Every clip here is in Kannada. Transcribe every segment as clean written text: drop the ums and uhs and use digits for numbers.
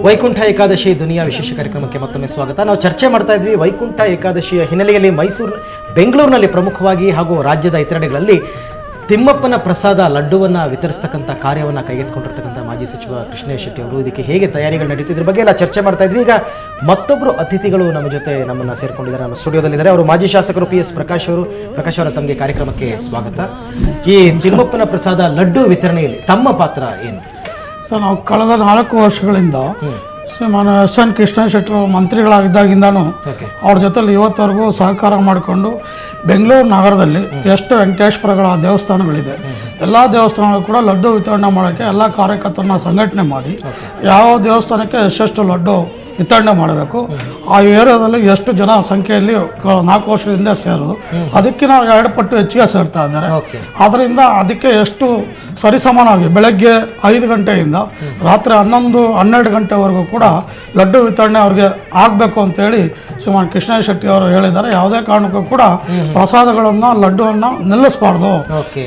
ವೈಕುಂಠ ಏಕಾದಶಿ ದುನಿಯಾ ವಿಶೇಷ ಕಾರ್ಯಕ್ರಮಕ್ಕೆ ಮತ್ತೊಮ್ಮೆ ಸ್ವಾಗತ. ನಾವು ಚರ್ಚೆ ಮಾಡ್ತಾ ಇದ್ವಿ ವೈಕುಂಠ ಏಕಾದಶಿಯ ಹಿನ್ನೆಲೆಯಲ್ಲಿ ಬೆಂಗಳೂರಿನಲ್ಲಿ ಪ್ರಮುಖವಾಗಿ ಹಾಗೂ ರಾಜ್ಯದ ಇತರೆಡೆಗಳಲ್ಲಿ ತಿಮ್ಮಪ್ಪನ ಪ್ರಸಾದ ಲಡ್ಡುವನ್ನು ವಿತರಿಸ್ತಕ್ಕಂಥ ಕಾರ್ಯವನ್ನು ಕೈಗೆತ್ತಿಕೊಂಡಿರ್ತಕ್ಕಂಥ ಮಾಜಿ ಸಚಿವ ಕೃಷ್ಣೇಶ್ ಶೆಟ್ಟಿ ಅವರು ಇದಕ್ಕೆ ಹೇಗೆ ತಯಾರಿಗಳು ನಡೀತಿದ್ರ ಬಗ್ಗೆ ಎಲ್ಲ ಚರ್ಚೆ ಮಾಡ್ತಾ ಇದ್ವಿ. ಈಗ ಮತ್ತೊಬ್ಬರು ಅತಿಥಿಗಳು ನಮ್ಮ ಜೊತೆ ನಮ್ಮನ್ನು ಸೇರ್ಕೊಂಡಿದ್ದಾರೆ, ನಮ್ಮ ಸ್ಟುಡಿಯೋದಲ್ಲಿದ್ದಾರೆ. ಅವರು ಮಾಜಿ ಶಾಸಕರು PS ಪ್ರಕಾಶ್ ಅವರು. ಪ್ರಕಾಶ್ ಅವರ ತಮಗೆ ಕಾರ್ಯಕ್ರಮಕ್ಕೆ ಸ್ವಾಗತ. ಈ ತಿಮ್ಮಪ್ಪನ ಪ್ರಸಾದ ಲಡ್ಡು ವಿತರಣೆಯಲ್ಲಿ ತಮ್ಮ ಪಾತ್ರ ಏನು ಸರ್? ನಾವು ಕಳೆದ 4 ವರ್ಷಗಳಿಂದ ಶ್ರೀಮಾನ್ SN ಕೃಷ್ಣೇಶ್ ಶೆಟ್ಟರು ಮಂತ್ರಿಗಳಾಗಿದ್ದಾಗಿಂದನೂ ಅವ್ರ ಜೊತೆಲಿ ಇವತ್ತವರೆಗೂ ಸಹಕಾರ ಮಾಡಿಕೊಂಡು ಬೆಂಗಳೂರು ನಗರದಲ್ಲಿ ಎಷ್ಟು ವೆಂಕಟೇಶ್ವರಗಳ ದೇವಸ್ಥಾನಗಳಿದೆ, ಎಲ್ಲ ದೇವಸ್ಥಾನಗಳು ಕೂಡ ಲಡ್ಡು ವಿತರಣೆ ಮಾಡೋಕ್ಕೆ ಎಲ್ಲ ಕಾರ್ಯಕರ್ತರನ್ನ ಸಂಘಟನೆ ಮಾಡಿ ಯಾವ ದೇವಸ್ಥಾನಕ್ಕೆ ಎಷ್ಟೆಷ್ಟು ಲಡ್ಡು ವಿತರಣೆ ಮಾಡಬೇಕು, ಆ ಏರಿಯಾದಲ್ಲಿ ಎಷ್ಟು ಜನ ಸಂಖ್ಯೆಯಲ್ಲಿ 4 ವರ್ಷದಿಂದ ಸೇರೋದು, ಅದಕ್ಕಿಂತ 2 ಪಟ್ಟು ಹೆಚ್ಚಿಗೆ ಸೇರ್ತಾ ಇದ್ದಾರೆ. ಆದ್ದರಿಂದ ಅದಕ್ಕೆ ಎಷ್ಟು ಸರಿಸಮಾನವಾಗಿ ಬೆಳಗ್ಗೆ 5 ಗಂಟೆಯಿಂದ ರಾತ್ರಿ 11-12 ಗಂಟೆವರೆಗೂ ಕೂಡ ಲಡ್ಡು ವಿತರಣೆ ಅವ್ರಿಗೆ ಆಗಬೇಕು ಅಂತೇಳಿ ಶ್ರೀಮಾನ್ ಕೃಷ್ಣೇಶ್ ಶೆಟ್ಟಿ ಅವರು ಹೇಳಿದ್ದಾರೆ. ಯಾವುದೇ ಕಾರಣಕ್ಕೂ ಕೂಡ ಪ್ರಸಾದಗಳನ್ನು ಲಡ್ಡುವನ್ನು ನಿಲ್ಲಿಸಬಾರ್ದು,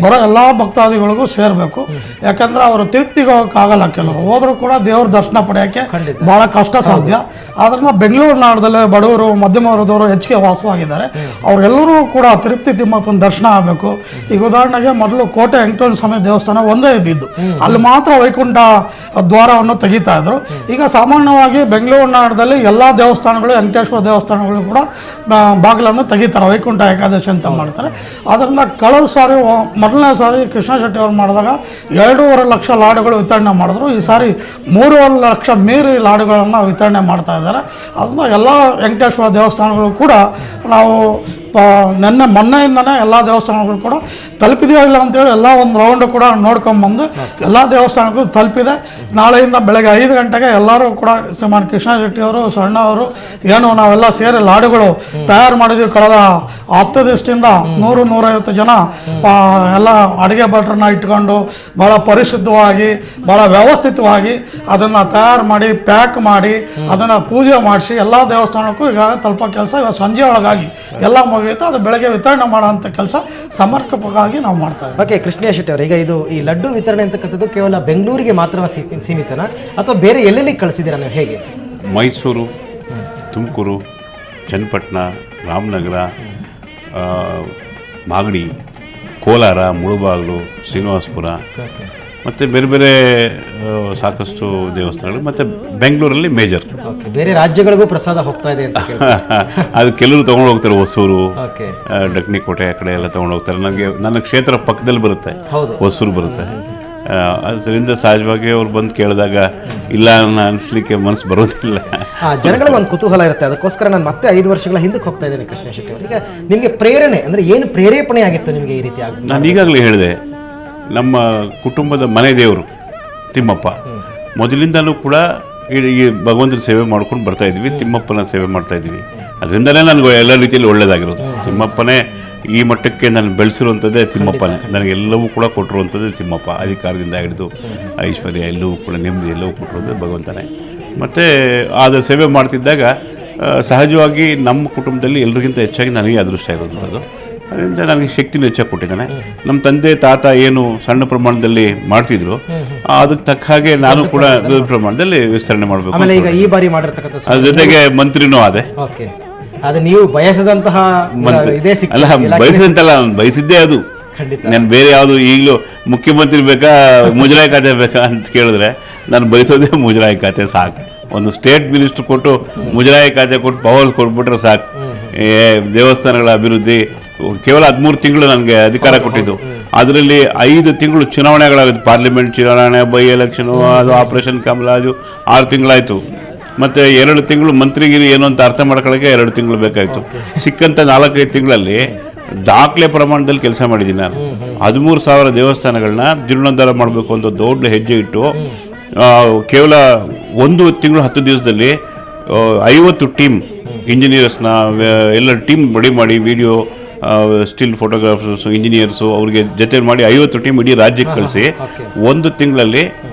ಬರೋ ಎಲ್ಲ ಭಕ್ತಾದಿಗಳಿಗೂ ಸೇರಬೇಕು. ಯಾಕಂದ್ರೆ ಅವರು ತಿರುಪ್ತಿಗೆ ಹೋಗೋಕ್ಕಾಗಲ್ಲ, ಕೆಲವರು ಹೋದರೂ ಕೂಡ ದೇವ್ರ ದರ್ಶನ ಪಡೆಯೋಕ್ಕೆ ಬಹಳ ಕಷ್ಟ ಸಾಧ್ಯ. ಆದ್ರಿಂದ ಬೆಂಗಳೂರು ನಗರದಲ್ಲೇ ಬಡವರು ಮಧ್ಯಮ ವರ್ಗದವರು ಹೆಚ್ಚಿಗೆ ವಾಸವಾಗಿದ್ದಾರೆ. ಅವರೆಲ್ಲರೂ ಕೂಡ ತಿರುಪತಿ ತಿಮ್ಮಪ್ಪನ ದರ್ಶನ ಆಗಬೇಕು. ಈಗ ಉದಾಹರಣೆಗೆ ಮೊದಲು ಕೋಟೆ ವೆಂಕಟೇಶ್ವರ ಸ್ವಾಮಿ ದೇವಸ್ಥಾನ ಒಂದೇ ಇದ್ದಿದ್ದು, ಅಲ್ಲಿ ಮಾತ್ರ ವೈಕುಂಠ ದ್ವಾರವನ್ನು ತೆಗಿತಾ ಇದ್ರು. ಈಗ ಸಾಮಾನ್ಯವಾಗಿ ಬೆಂಗಳೂರು ನಗರದಲ್ಲಿ ಎಲ್ಲ ದೇವಸ್ಥಾನಗಳು, ವೆಂಕಟೇಶ್ವರ ದೇವಸ್ಥಾನಗಳು ಕೂಡ ಬಾಗಿಲನ್ನು ತೆಗಿತಾರೆ, ವೈಕುಂಠ ಏಕಾದಶಿ ಅಂತ ಮಾಡ್ತಾರೆ. ಅದರಿಂದ ಕಳೆದ ಸಾರಿ ಮೊದಲನೇ ಸಾರಿ ಕೃಷ್ಣ ಶೆಟ್ಟಿ ಅವರು ಮಾಡಿದಾಗ 2.5 ಲಕ್ಷ ಲಾಡುಗಳು ವಿತರಣೆ ಮಾಡಿದ್ರು. ಈ ಸಾರಿ 3.5 ಲಕ್ಷ ಮೀರಿ ಲಾಡುಗಳನ್ನು ವಿತರಣೆ ಮಾಡ್ತಾ ಇದ್ದಾರೆ. ಅದನ್ನ ಎಲ್ಲ ವೆಂಕಟೇಶ್ವರ ದೇವಸ್ಥಾನಗಳು ಕೂಡ ನಾವು ಮೊನ್ನೆಯಿಂದನೇ ಎಲ್ಲ ದೇವಸ್ಥಾನಗಳು ಕೂಡ ತಲುಪಿದೆಯೋ ಇಲ್ಲ ಅಂತೇಳಿ ಎಲ್ಲ ಒಂದು ರೌಂಡ್ ಕೂಡ ನೋಡ್ಕೊಂಬಂದು ಎಲ್ಲ ದೇವಸ್ಥಾನಗಳು ತಲುಪಿದೆ. ನಾಳೆಯಿಂದ ಬೆಳಗ್ಗೆ 5 ಗಂಟೆಗೆ ಎಲ್ಲರೂ ಕೂಡ ಶ್ರೀಮಾನ್ ಕೃಷ್ಣ ಶೆಟ್ಟಿ ಅವರು, ಸಣ್ಣ ಅವರು ಏನು ನಾವೆಲ್ಲ ಸೇರಿ ಲಾಡುಗಳು ತಯಾರು ಮಾಡಿದ್ವಿ. ಕಳೆದ 10 ದಿವಸದಿಂದ 100-150 ಜನ ಎಲ್ಲ ಅಡುಗೆ ಭಟ್ರನ್ನ ಇಟ್ಕೊಂಡು ಭಾಳ ಪರಿಶುದ್ಧವಾಗಿ ಭಾಳ ವ್ಯವಸ್ಥಿತವಾಗಿ ಅದನ್ನು ತಯಾರು ಮಾಡಿ ಪ್ಯಾಕ್ ಮಾಡಿ ಅದನ್ನು ಪೂಜೆ ಮಾಡಿಸಿ ಎಲ್ಲ ದೇವಸ್ಥಾನಕ್ಕೂ ಈಗ ತಲುಪೋ ಕೆಲಸ ಇವಾಗ ಸಂಜೆ ಒಳಗಾಗಿ ಎಲ್ಲ ಮುಗಿಯುತ್ತೆ. ಅದು ಬೆಳಗ್ಗೆ ವಿತರಣೆ ಮಾಡೋಂಥ ಕೆಲಸ ಸಮರ್ಪಕವಾಗಿ ನಾವು ಮಾಡ್ತಾ ಇದ್ದೀವಿ. ಓಕೆ, ಕೃಷ್ಣೇಶ್ ಶೆಟ್ಟಿ ಅವರು, ಈಗ ಇದು ಈ ಲಡ್ಡು ವಿತರಣೆ ಅಂತಕ್ಕಂಥದ್ದು ಕೇವಲ ಬೆಂಗಳೂರಿಗೆ ಮಾತ್ರ ಸೀಮಿತನಾ ಅಥವಾ ಬೇರೆ ಎಲ್ಲೆಲ್ಲಿ ಕಳಿಸಿದ್ದೀರಾ ನೀವು? ಹೇಗೆ? ಮೈಸೂರು, ತುಮಕೂರು, ಚನ್ನಪಟ್ಟಣ, ರಾಮನಗರ, ಮಾಗಡಿ, ಕೋಲಾರ, ಮುಳುಬಾಗಿಲು, ಶ್ರೀನಿವಾಸಪುರ ಮತ್ತು ಬೇರೆ ಬೇರೆ ಸಾಕಷ್ಟು ದೇವಸ್ಥಾನಗಳು, ಮತ್ತು ಬೆಂಗಳೂರಲ್ಲಿ ಮೇಜರ್. ಬೇರೆ ರಾಜ್ಯಗಳಿಗೂ ಪ್ರಸಾದ ಹೋಗ್ತಾ ಇದೆ ಅಂತ ಅದು ಕೆಲವರು ತೊಗೊಂಡು ಹೋಗ್ತಾರೆ. ಹೊಸೂರು, ಡಕ್ನಿಕೋಟೆ ಆ ಕಡೆ ಎಲ್ಲ ತೊಗೊಂಡು ಹೋಗ್ತಾರೆ. ನನ್ನ ಕ್ಷೇತ್ರ ಪಕ್ಕದಲ್ಲಿ ಬರುತ್ತೆ, ಹೊಸೂರು ಬರುತ್ತೆ. ಅದರಿಂದ ಸಹಜವಾಗಿ ಅವ್ರು ಬಂದು ಕೇಳಿದಾಗ ಇಲ್ಲ ಅನಿಸ್ಲಿಕ್ಕೆ ಮನಸ್ಸು ಬರೋದಿಲ್ಲ. ಜನಗಳಿಗೆ ಒಂದು ಕುತೂಹಲ ಇರುತ್ತೆ. ಅದಕ್ಕೋಸ್ಕರ ನಾನು ಮತ್ತೆ 5 ವರ್ಷಗಳ ಹಿಂದಕ್ಕೆ ಹೋಗ್ತಾ ಇದ್ದೇನೆ. ಕೃಷ್ಣ ಶೆಟ್ಟಿ ಅವರು, ಈಗ ನಿಮಗೆ ಪ್ರೇರಣೆ ಅಂದರೆ ಏನು ಪ್ರೇರೇಪಣೆ ಆಗಿತ್ತು ನಿಮಗೆ ಈ ರೀತಿ ಆಗ? ನಾನು ಈಗಾಗಲೇ ಹೇಳಿದೆ, ನಮ್ಮ ಕುಟುಂಬದ ಮನೆ ದೇವರು ತಿಮ್ಮಪ್ಪ. ಮೊದಲಿಂದಲೂ ಕೂಡ ಈ ಭಗವಂತನ ಸೇವೆ ಮಾಡ್ಕೊಂಡು ಬರ್ತಾ ಇದ್ವಿ, ತಿಮ್ಮಪ್ಪನ ಸೇವೆ ಮಾಡ್ತಾ ಇದ್ವಿ. ಅದರಿಂದಲೇ ನನಗೆ ಎಲ್ಲ ರೀತಿಯಲ್ಲಿ ಒಳ್ಳೇದಾಗಿರೋದು. ತಿಮ್ಮಪ್ಪನೇ ಈ ಮಟ್ಟಕ್ಕೆ ನಾನು ಬೆಳೆಸಿರುವಂಥದ್ದೇ ತಿಮ್ಮಪ್ಪನೇ, ನನಗೆಲ್ಲವೂ ಕೂಡ ಕೊಟ್ಟಿರುವಂಥದ್ದೇ ತಿಮ್ಮಪ್ಪ. ಅಧಿಕಾರದಿಂದ ಹಿಡಿದು ಐಶ್ವರ್ಯ ಎಲ್ಲವೂ ಕೂಡ, ನೆಮ್ಮದಿ ಎಲ್ಲವೂ ಕೊಟ್ಟಿರೋದು ಭಗವಂತನೇ. ಮತ್ತು ಆದ ಸೇವೆ ಮಾಡ್ತಿದ್ದಾಗ ಸಹಜವಾಗಿ ನಮ್ಮ ಕುಟುಂಬದಲ್ಲಿ ಎಲ್ಲರಿಗಿಂತ ಹೆಚ್ಚಾಗಿ ನನಗೆ ಅದೃಷ್ಟ ಇರೋವಂಥದ್ದು. ಅದರಿಂದ ನನಗೆ ಶಕ್ತಿನೂ ಹೆಚ್ಚಾಗಿ ಕೊಟ್ಟಿದ್ದಾನೆ. ನಮ್ಮ ತಂದೆ ತಾತ ಏನು ಸಣ್ಣ ಪ್ರಮಾಣದಲ್ಲಿ ಮಾಡ್ತಿದ್ರು, ಅದಕ್ಕೆ ತಕ್ಕ ಹಾಗೆ ನಾನು ಕೂಡ ದೊಡ್ಡ ಪ್ರಮಾಣದಲ್ಲಿ ವಿಸ್ತರಣೆ ಮಾಡಬೇಕು. ಈಗ ಈ ಬಾರಿ ಮಾಡಿರ್ತಕ್ಕಂಥ ಅದ್ರ ಜೊತೆಗೆ ಮಂತ್ರಿನೂ ಆದೆ. ಅದು ನೀವು ಬಯಸದಂತಹ ಅಲ್ಲ, ಬಯಸಿದಂತಲ್ಲ, ನಾನು ಬಯಸಿದ್ದೇ ಅದು. ನಾನು ಬೇರೆ ಯಾವುದು ಈಗಲೂ ಮುಖ್ಯಮಂತ್ರಿ ಬೇಕಾ ಮುಜರಾಯಿ ಖಾತೆ ಬೇಕಾ ಅಂತ ಕೇಳಿದ್ರೆ ನಾನು ಬಯಸೋದೇ ಮುಜರಾಯಿ ಖಾತೆ ಸಾಕು. ಒಂದು ಸ್ಟೇಟ್ ಮಿನಿಸ್ಟರ್ ಕೊಟ್ಟು ಮುಜರಾಯಿ ಖಾತೆ ಕೊಟ್ಟು ಪವರ್ಸ್ ಕೊಟ್ಬಿಟ್ರೆ ಸಾಕು. ದೇವಸ್ಥಾನಗಳ ಅಭಿವೃದ್ಧಿ ಕೇವಲ 13 ತಿಂಗಳು ನನಗೆ ಅಧಿಕಾರ ಕೊಟ್ಟಿದ್ದು. ಅದರಲ್ಲಿ 5 ತಿಂಗಳು ಚುನಾವಣೆಗಳಾಗುತ್ತೆ, ಪಾರ್ಲಿಮೆಂಟ್ ಚುನಾವಣೆ, ಬೈ ಎಲೆಕ್ಷನು, ಅದು ಆಪರೇಷನ್ ಕಮಲ, ಅದು 6 ತಿಂಗಳಾಯಿತು. ಮತ್ತು 2 ತಿಂಗಳು ಮಂತ್ರಿಗಿರಿ ಏನು ಅಂತ ಅರ್ಥ ಮಾಡ್ಕೊಳ್ಳೋಕ್ಕೆ 2 ತಿಂಗಳು ಬೇಕಾಯಿತು. ಸಿಕ್ಕಂಥ 4-5 ತಿಂಗಳಲ್ಲಿ ದಾಖಲೆ ಪ್ರಮಾಣದಲ್ಲಿ ಕೆಲಸ ಮಾಡಿದ್ದೀನಿ ನಾನು. 13,000 ದೇವಸ್ಥಾನಗಳನ್ನ ಜೀರ್ಣೋದ್ಧಾರ ಮಾಡಬೇಕು ಅಂತ ದೊಡ್ಡ ಹೆಜ್ಜೆ ಇಟ್ಟು ಕೇವಲ 1 ತಿಂಗಳು 10 ದಿವಸದಲ್ಲಿ 50 ಟೀಮ್ ಇಂಜಿನಿಯರ್ಸ್ನ ಎಲ್ಲ ಟೀಮ್ ರೆಡಿ ಮಾಡಿ, ವಿಡಿಯೋ, ಸ್ಟಿಲ್ ಫೋಟೋಗ್ರಾಫರ್ಸು, ಇಂಜಿನಿಯರ್ಸು ಅವ್ರಿಗೆ ಜೊತೆ ಮಾಡಿ 50 ಟೀಮ್ ಇಡೀ ರಾಜ್ಯಕ್ಕೆ ಕಳಿಸಿ 1 ತಿಂಗಳಲ್ಲಿ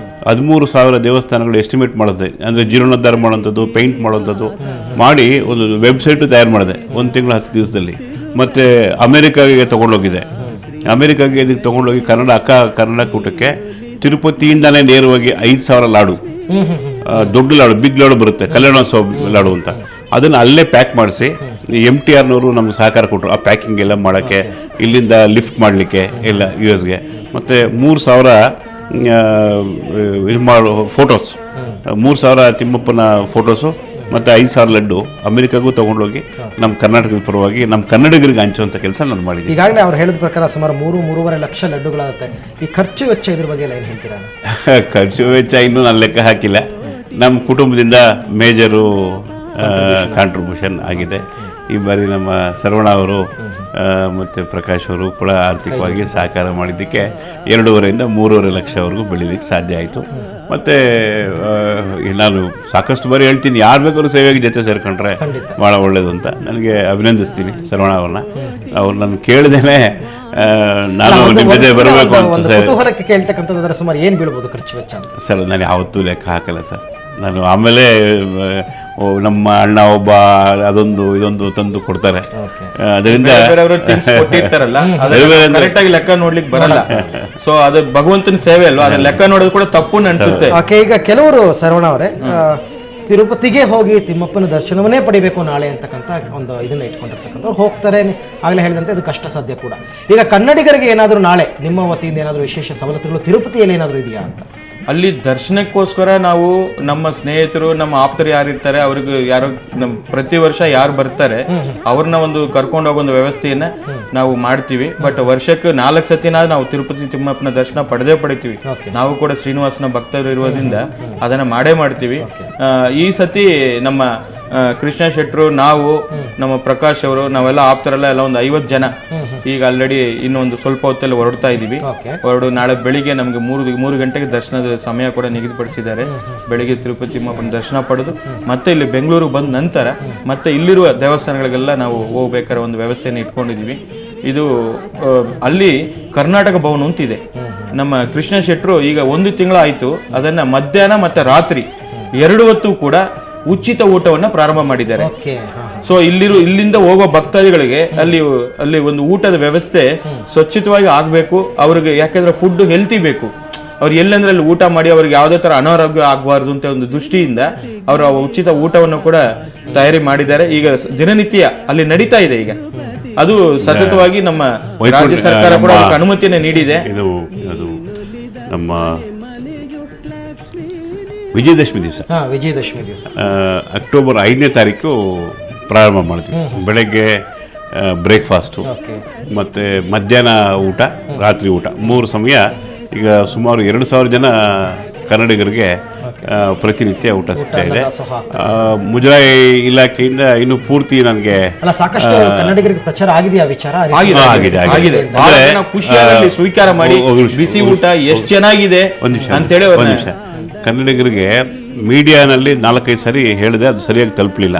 13,000 ದೇವಸ್ಥಾನಗಳು ಎಸ್ಟಿಮೇಟ್ ಮಾಡಿದೆ. ಅಂದರೆ ಜೀರ್ಣೋದ್ಧಾರ ಮಾಡೋಂಥದ್ದು, ಪೇಂಟ್ ಮಾಡೋಂಥದ್ದು ಮಾಡಿ ಒಂದು ವೆಬ್ಸೈಟು ತಯಾರು ಮಾಡಿದೆ 1 ತಿಂಗಳು 10 ದಿವಸದಲ್ಲಿ. ಮತ್ತು ಅಮೇರಿಕಾಗೆ ತೊಗೊಂಡೋಗಿದೆ. ಅಮೇರಿಕಾಗೆ ಇದಕ್ಕೆ ತೊಗೊಂಡೋಗಿ ಕನ್ನಡ ಕೂಟಕ್ಕೆ ತಿರುಪತಿಯಿಂದಲೇ ನೇರವಾಗಿ 5,000 ಲಾಡು ದೊಡ್ಡ ಲಾಡು, ಬಿಗ್ ಲಾಡು ಬರುತ್ತೆ, ಕಲ್ಯಾಣೋತ್ಸವ ಲಾಡು ಅಂತ, ಅದನ್ನು ಅಲ್ಲೇ ಪ್ಯಾಕ್ ಮಾಡಿಸಿ MTRನವರು ನಮ್ಗೆ ಸಹಕಾರ ಕೊಟ್ಟರು ಆ ಪ್ಯಾಕಿಂಗ್ ಎಲ್ಲ ಮಾಡೋಕ್ಕೆ, ಇಲ್ಲಿಂದ ಲಿಫ್ಟ್ ಮಾಡಲಿಕ್ಕೆ ಎಲ್ಲ US ಗೆ. ಮತ್ತು 3,000 ಇದು ಮಾಡೋ ಫೋಟೋಸ್, 3,000 ತಿಮ್ಮಪ್ಪನ ಫೋಟೋಸು ಮತ್ತು 5,000 ಲಡ್ಡು ಅಮೆರಿಕಾಗೂ ತೊಗೊಂಡೋಗಿ ನಮ್ಮ ಕರ್ನಾಟಕದ ಪರವಾಗಿ ನಮ್ಮ ಕನ್ನಡಿಗರಿಗೆ ಹಂಚುವಂಥ ಕೆಲಸ ನಾನು ಮಾಡಿದ್ದೀನಿ. ಈಗಾಗಲೇ ಅವ್ರು ಹೇಳಿದ ಪ್ರಕಾರ ಸುಮಾರು 3-3.5 ಲಕ್ಷ ಲಡ್ಡುಗಳಾಗುತ್ತೆ. ಈ ಖರ್ಚು ವೆಚ್ಚ ಇದ್ರ ಬಗ್ಗೆ ಏನು ಹೇಳ್ತೀರಾ? ಖರ್ಚು ವೆಚ್ಚ ಇನ್ನೂ ನಾನು ಲೆಕ್ಕ ಹಾಕಿಲ್ಲ. ನಮ್ಮ ಕುಟುಂಬದಿಂದ ಮೇಜರು ಕಾಂಟ್ರಿಬ್ಯೂಷನ್ ಆಗಿದೆ. ಈ ಬಾರಿ ನಮ್ಮ ಸರ್ವಣ ಅವರು ಮತ್ತು ಪ್ರಕಾಶ್ ಅವರು ಕೂಡ ಆರ್ಥಿಕವಾಗಿ ಸಹಕಾರ ಮಾಡಿದ್ದಕ್ಕೆ 2.5 3.5 ಲಕ್ಷವರೆಗೂ ಬೆಳೀಲಿಕ್ಕೆ ಸಾಧ್ಯ ಆಯಿತು. ಮತ್ತು ನಾನು ಸಾಕಷ್ಟು ಬಾರಿ ಹೇಳ್ತೀನಿ, ಯಾರು ಬೇಕಾದ್ರೂ ಸೇವೆಗೆ ಜೊತೆ ಸೇರ್ಕೊಂಡ್ರೆ ಭಾಳ ಒಳ್ಳೇದು ಅಂತ. ನನಗೆ ಅಭಿನಂದಿಸ್ತೀನಿ ಸರ್ವಣ ಅವ್ರನ್ನ. ಅವ್ರು ನಾನು ಕೇಳ್ದೇನೆ ನಾನು ನಿಮ್ಮ ಜೊತೆ ಬರಬೇಕು ಅಂತ ಕುತೂಹಲಕ್ಕೆ ಕೇಳ್ತಕ್ಕಂಥದ್ದು ಸುಮಾರು ಏನು ಬೀಳ್ಬೋದು ಖರ್ಚು ವೆಚ್ಚ ಅಂತ? ಸರ್ ನಾನು ಯಾವತ್ತೂ ಲೆಕ್ಕ ಹಾಕಲ್ಲ ಸರ್. ನಾನು ಆಮೇಲೆ ನಮ್ಮ ಅಣ್ಣ ಒಬ್ಬ ಅದೊಂದು ಇದೊಂದು ತಂದು ಕೊಡ್ತಾರೆ, ಅದರಿಂದ ಕರೆಕ್ಟ್ ಆಗಿ ಲೆಕ್ಕ ನೋಡ್ಲಿಕ್ಕೆ ಬರಲ್ಲ. ಸೊ ಅದು ಭಗವಂತನ ಸೇವೆ ಅಲ್ವಾ, ಅದನ್ನ ಲೆಕ್ಕ ನೋಡೋದು ಕೂಡ ತಪ್ಪು ಅನ್ಸುತ್ತೆ. ಈಗ ಕೆಲವರು ಸರ್ವಣ ಅವರೇ ತಿರುಪತಿಗೆ ಹೋಗಿ ತಿಮ್ಮಪ್ಪನ ದರ್ಶನವನ್ನೇ ಪಡಿಬೇಕು ನಾಳೆ ಅಂತಕ್ಕಂಥ ಒಂದು ಇದನ್ನ ಇಟ್ಕೊಂಡಿರ್ತಕ್ಕಂಥವ್ರು ಹೋಗ್ತಾರೆ. ಆಗಲೇ ಹೇಳಿದಂತೆ ಅದು ಕಷ್ಟ ಸಾಧ್ಯ ಕೂಡ. ಈಗ ಕನ್ನಡಿಗರಿಗೆ ಏನಾದರೂ ನಾಳೆ ನಿಮ್ಮ ವತಿಯಿಂದ ಏನಾದರೂ ವಿಶೇಷ ಸವಲತ್ತುಗಳು ತಿರುಪತಿಯಲ್ಲಿ ಏನಾದರೂ ಇದೆಯಾ ಅಂತ? ಅಲ್ಲಿ ದರ್ಶನಕ್ಕೋಸ್ಕರ ನಾವು ನಮ್ಮ ಸ್ನೇಹಿತರು, ನಮ್ಮ ಆಪ್ತರು ಯಾರಿರ್ತಾರೆ ಅವ್ರಿಗೆ ಯಾರೋ ಪ್ರತಿ ವರ್ಷ ಯಾರು ಬರ್ತಾರೆ ಅವ್ರನ್ನ ಒಂದು ಕರ್ಕೊಂಡು ಹೋಗೋ ಒಂದು ವ್ಯವಸ್ಥೆಯನ್ನ ನಾವು ಮಾಡ್ತೀವಿ. ಬಟ್ ವರ್ಷಕ್ಕೆ 4 ಸತಿನಾದ್ರೂ ನಾವು ತಿರುಪತಿ ತಿಮ್ಮಪ್ಪನ ದರ್ಶನ ಪಡಿತೀವಿ. ನಾವು ಕೂಡ ಶ್ರೀನಿವಾಸನ ಭಕ್ತರು ಇರೋದ್ರಿಂದ ಅದನ್ನ ಮಾಡ್ತೀವಿ. ಈ ಸತಿ ನಮ್ಮ ಕೃಷ್ಣ ಶೆಟ್ರು, ನಾವು, ನಮ್ಮ ಪ್ರಕಾಶ್ ಅವರು, ನಾವೆಲ್ಲ ಆಪ್ತರೆಲ್ಲ ಎಲ್ಲ ಒಂದು 50 ಜನ ಈಗ ಆಲ್ರೆಡಿ ಇನ್ನೊಂದು ಸ್ವಲ್ಪ ಹೊತ್ತಲ್ಲಿ ಹೊರಡ್ತಾ ಇದೀವಿ. ನಾಳೆ ಬೆಳಿಗ್ಗೆ ನಮ್ಗೆ 3 ಗಂಟೆಗೆ ದರ್ಶನದ ಸಮಯ ಕೂಡ ನಿಗದಿಪಡಿಸಿದ್ದಾರೆ. ಬೆಳಿಗ್ಗೆ ತಿರುಪತಿ ತಿಮ್ಮಪ್ಪನ ದರ್ಶನ ಪಡೆದು ಮತ್ತೆ ಇಲ್ಲಿ ಬೆಂಗಳೂರು ಬಂದ ನಂತರ ಮತ್ತೆ ಇಲ್ಲಿರುವ ದೇವಸ್ಥಾನಗಳಿಗೆಲ್ಲ ನಾವು ಹೋಗ್ಬೇಕಾದ್ರೆ ಒಂದು ವ್ಯವಸ್ಥೆಯನ್ನು ಇಟ್ಕೊಂಡಿದೀವಿ. ಇದು ಅಲ್ಲಿ ಕರ್ನಾಟಕ ಭವನ ಅಂತಿದೆ. ನಮ್ಮ ಕೃಷ್ಣ ಶೆಟ್ರು ಈಗ 1 ತಿಂಗಳಾಯ್ತು ಅದನ್ನ ಮಧ್ಯಾಹ್ನ ಮತ್ತೆ ರಾತ್ರಿ 2 ಹೊತ್ತು ಕೂಡ ಉಚಿತ ಊಟವನ್ನ ಪ್ರಾರಂಭ ಮಾಡಿದ್ದಾರೆ. ಸೊ ಇಲ್ಲಿಂದ ಹೋಗೋ ಭಕ್ತಾದಿಗಳಿಗೆ ಅಲ್ಲಿ ಒಂದು ಊಟದ ವ್ಯವಸ್ಥೆ ಸ್ವಚ್ಛತವಾಗಿ ಆಗ್ಬೇಕು ಅವ್ರಿಗೆ. ಯಾಕಂದ್ರೆ ಫುಡ್ ಹೆಲ್ತಿ ಬೇಕು. ಅವ್ರು ಎಲ್ಲಂದ್ರೆ ಅಲ್ಲಿ ಊಟ ಮಾಡಿ ಅವ್ರಿಗೆ ಯಾವುದೇ ತರ ಅನಾರೋಗ್ಯ ಆಗಬಾರ್ದು ಅಂತ ಒಂದು ದೃಷ್ಟಿಯಿಂದ ಅವರು ಉಚಿತ ಊಟವನ್ನು ಕೂಡ ತಯಾರಿ ಮಾಡಿದ್ದಾರೆ. ಈಗ ದಿನನಿತ್ಯ ಅಲ್ಲಿ ನಡೀತಾ ಇದೆ. ಈಗ ಅದು ಸತತವಾಗಿ ನಮ್ಮ ರಾಜ್ಯ ಸರ್ಕಾರ ಕೂಡ ಅದಕ್ಕೆ ಅನುಮತಿಯನ್ನು ನೀಡಿದೆ. ಅದು ನಮ್ಮ ವಿಜಯದಶಮಿ ದಿವಸ ಅಕ್ಟೋಬರ್ 5ನೇ ತಾರೀಕು ಪ್ರಾರಂಭ ಮಾಡ್ತೀವಿ. ಬೆಳಗ್ಗೆ ಬ್ರೇಕ್ಫಾಸ್ಟು ಮತ್ತು ಮಧ್ಯಾಹ್ನ ಊಟ, ರಾತ್ರಿ ಊಟ, 3 ಸಮಯ. ಈಗ ಸುಮಾರು 2,000 ಜನ ಕನ್ನಡಿಗರಿಗೆ ಪ್ರತಿನಿತ್ಯ ಊಟ ಸಿಗ್ತಾ ಇದೆ. ಮುಜರಾಯಿ ಇಲಾಖೆಯಿಂದ ಇನ್ನು ಪೂರ್ತಿ ನನಗೆ ಸಾಕಷ್ಟು ಕನ್ನಡಿಗರಿಗೆ ಪ್ರಚಾರ ಆಗಿದೆಯಾ ವಿಚಾರ? ಆಗಿದೆ. ಸ್ವೀಕಾರ ಮಾಡಿ ಬಿಸಿ ಊಟ ಎಷ್ಟು ಚೆನ್ನಾಗಿದೆ ಅಂತೇಳಿ. ಒಂದು ನಿಮಿಷ, ಕನ್ನಡಿಗರಿಗೆ ಮೀಡಿಯಾನಲ್ಲಿ 4-5 ಸರಿ ಹೇಳಿದೆ, ಅದು ಸರಿಯಾಗಿ ತಲುಪಲಿಲ್ಲ.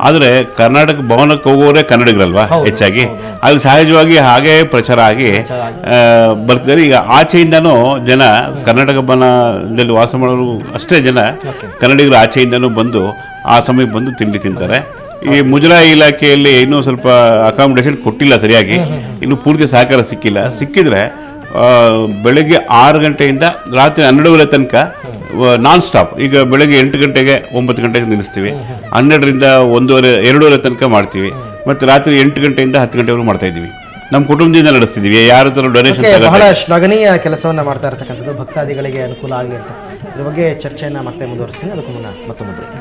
ಆದರೆ ಕರ್ನಾಟಕ ಭವನಕ್ಕೆ ಹೋಗೋರೇ ಕನ್ನಡಿಗರಲ್ವಾ ಹೆಚ್ಚಾಗಿ, ಅಲ್ಲಿ ಸಹಜವಾಗಿ ಹಾಗೇ ಪ್ರಚಾರ ಆಗಿ ಬರ್ತಿದ್ದಾರೆ. ಈಗ ಆಚೆಯಿಂದನೂ ಜನ, ಕರ್ನಾಟಕ ಭವನದಲ್ಲಿ ವಾಸ ಮಾಡೋರು ಅಷ್ಟೇ ಜನ ಕನ್ನಡಿಗರು ಆಚೆಯಿಂದನೂ ಬಂದು ಆ ಸಮಯಕ್ಕೆ ಬಂದು ತಿಂಡಿ ತಿಂತಾರೆ. ಈ ಮುಜರಾಯಿ ಇಲಾಖೆಯಲ್ಲಿ ಇನ್ನೂ ಸ್ವಲ್ಪ ಅಕಾಮಿಡೇಷನ್ ಕೊಟ್ಟಿಲ್ಲ ಸರಿಯಾಗಿ, ಇನ್ನು ಪೂರ್ತಿ ಸಹಕಾರ ಸಿಕ್ಕಿಲ್ಲ. ಸಿಕ್ಕಿದ್ರೆ ಬೆಳಗ್ಗೆ 6 ಗಂಟೆಯಿಂದ ರಾತ್ರಿ 12:30 ತನಕ ನಾನ್ ಸ್ಟಾಪ್. ಈಗ ಬೆಳಗ್ಗೆ 8 ಗಂಟೆಗೆ 9 ಗಂಟೆಗೆ ನಿಲ್ಲಿಸ್ತೀವಿ, 12ರಿಂದ 2:30 ತನಕ ಮಾಡ್ತೀವಿ, ಮತ್ತು ರಾತ್ರಿ 8 ಗಂಟೆಯಿಂದ 10 ಗಂಟೆವರೆಗೂ ಮಾಡ್ತಾ ಇದ್ದೀವಿ. ನಮ್ಮ ಕುಟುಂಬದಿಂದ ನಡೆಸ್ತಿದ್ದೀವಿ. ಯಾರ ಥರ ಡೊನೇಷನ್ ಬಹಳ ಶ್ಲಾಘನೀಯ ಕೆಲಸವನ್ನ ಮಾಡ್ತಾ ಇರತಕ್ಕಂಥದ್ದು, ಭಕ್ತಾದಿಗಳಿಗೆ ಅನುಕೂಲ ಆಗಲಿ ಅಂತ. ಇದ್ರ ಬಗ್ಗೆ ಚರ್ಚೆಯನ್ನು ಮತ್ತೆ ಮುಂದುವರಿಸ್ತೀನಿ. ಅದಕ್ಕೂ ಮುನ್ನ ಮತ್ತೊಂದು ಬ್ರೇಕ್.